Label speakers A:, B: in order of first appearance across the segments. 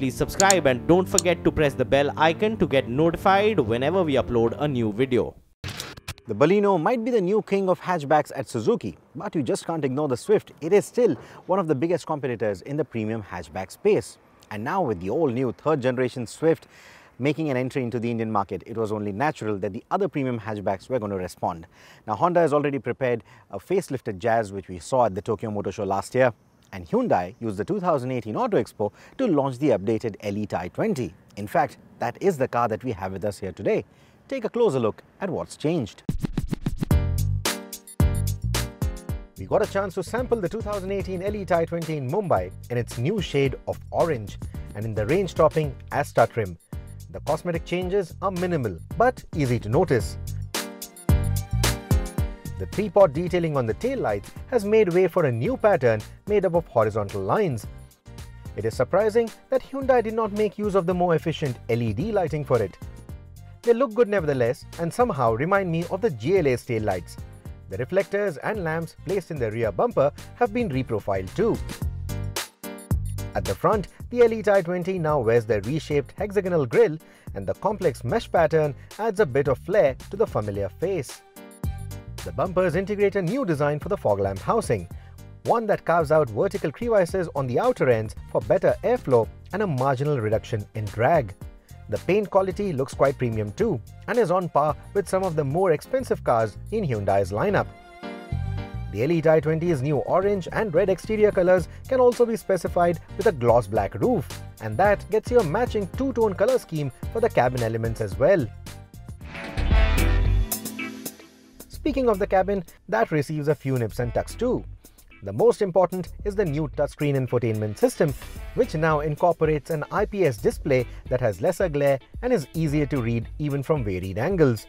A: please subscribe and don't forget to press the bell icon to get notified whenever we upload a new video.
B: The Baleno might be the new king of hatchbacks at Suzuki, but you just can't ignore the Swift. It is still one of the biggest competitors in the premium hatchback space. And now with the all-new third-generation Swift making an entry into the Indian market, it was only natural that the other premium hatchbacks were going to respond. Now, Honda has already prepared a facelifted Jazz, which we saw at the Tokyo Motor Show last year, and Hyundai used the 2018 Auto Expo to launch the updated Elite i20. In fact, that is the car that we have with us here today. Take a closer look at what's changed. We got a chance to sample the 2018 Elite i20 in Mumbai in its new shade of orange and in the range-topping Asta trim. The cosmetic changes are minimal but easy to notice. The three-pot detailing on the taillights has made way for a new pattern made up of horizontal lines. It is surprising that Hyundai did not make use of the more efficient LED lighting for it. They look good nevertheless and somehow remind me of the GLA's taillights. The reflectors and lamps placed in the rear bumper have been reprofiled too. At the front, the Elite i20 now wears the reshaped hexagonal grille, and the complex mesh pattern adds a bit of flair to the familiar face. The bumpers integrate a new design for the fog lamp housing, one that carves out vertical crevices on the outer ends for better airflow and a marginal reduction in drag. The paint quality looks quite premium too and is on par with some of the more expensive cars in Hyundai's lineup. The Elite i20's new orange and red exterior colors can also be specified with a gloss black roof, and that gets you a matching two-tone color scheme for the cabin elements as well. Speaking of the cabin, that receives a few nips and tucks too. The most important is the new touchscreen infotainment system, which now incorporates an IPS display that has lesser glare and is easier to read even from varied angles.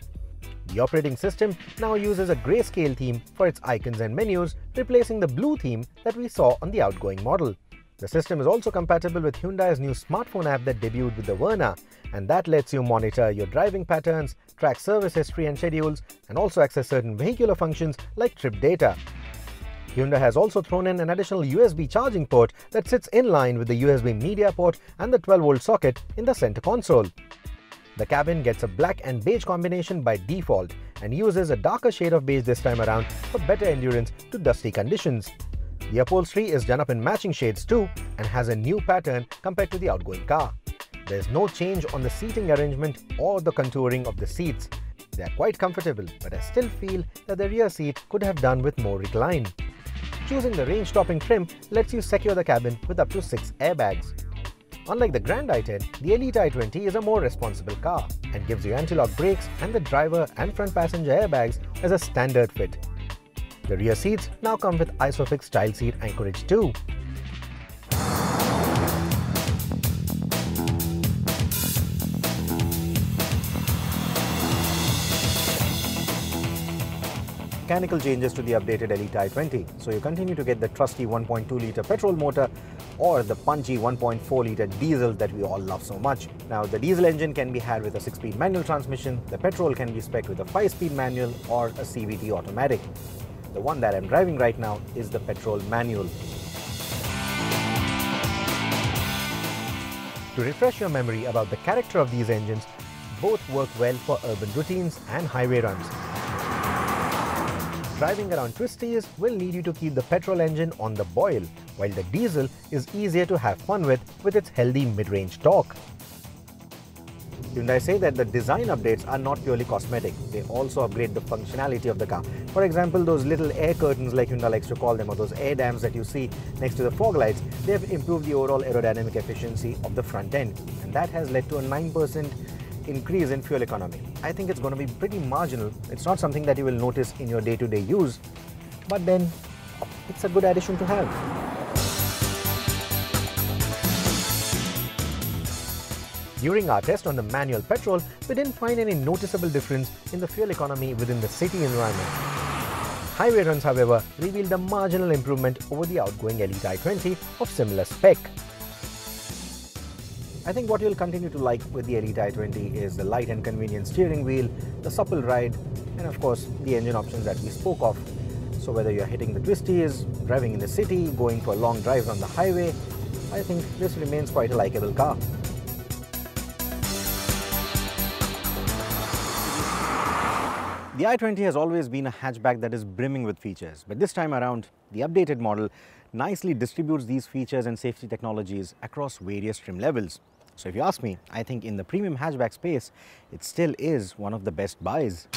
B: The operating system now uses a grayscale theme for its icons and menus, replacing the blue theme that we saw on the outgoing model. The system is also compatible with Hyundai's new smartphone app that debuted with the Verna, and that lets you monitor your driving patterns, track service history and schedules, and also access certain vehicular functions like trip data. Hyundai has also thrown in an additional USB charging port that sits in line with the USB media port and the 12-volt socket in the center console. The cabin gets a black and beige combination by default and uses a darker shade of beige this time around for better endurance to dusty conditions. The upholstery is done up in matching shades too and has a new pattern compared to the outgoing car. There is no change on the seating arrangement or the contouring of the seats. They are quite comfortable, but I still feel that the rear seat could have done with more recline. Choosing the range-topping trim lets you secure the cabin with up to 6 airbags. Unlike the Grand i10, the Elite i20 is a more responsible car and gives you anti-lock brakes and the driver and front passenger airbags as a standard fit. The rear seats now come with ISOFIX child seat anchorage too. Mechanical changes to the updated Elite i20, so you continue to get the trusty 1.2-litre petrol motor or the punchy 1.4-litre diesel that we all love so much. Now, the diesel engine can be had with a 6-speed manual transmission, the petrol can be spec'd with a 5-speed manual or a CVT automatic. The one that I'm driving right now is the petrol manual. To refresh your memory about the character of these engines, both work well for urban routines and highway runs. Driving around twisties will need you to keep the petrol engine on the boil, while the diesel is easier to have fun with its healthy mid-range torque. Hyundai say that the design updates are not purely cosmetic, they also upgrade the functionality of the car. For example, those little air curtains like Hyundai likes to call them, or those air dams that you see next to the fog lights, they have improved the overall aerodynamic efficiency of the front end, and that has led to a 9% increase in fuel economy. I think it's going to be pretty marginal. It's not something that you will notice in your day-to-day use, but then it's a good addition to have. During our test on the manual petrol, we didn't find any noticeable difference in the fuel economy within the city environment. Highway runs, however, revealed a marginal improvement over the outgoing Elite i20 of similar spec. I think what you'll continue to like with the Elite i20 is the light and convenient steering wheel, the supple ride, and of course the engine options that we spoke of. So whether you're hitting the twisties, driving in the city, going for long drives on the highway, I think this remains quite a likable car. The i20 has always been a hatchback that is brimming with features, but this time around, the updated model nicely distributes these features and safety technologies across various trim levels. So if you ask me, I think in the premium hatchback space, it still is one of the best buys.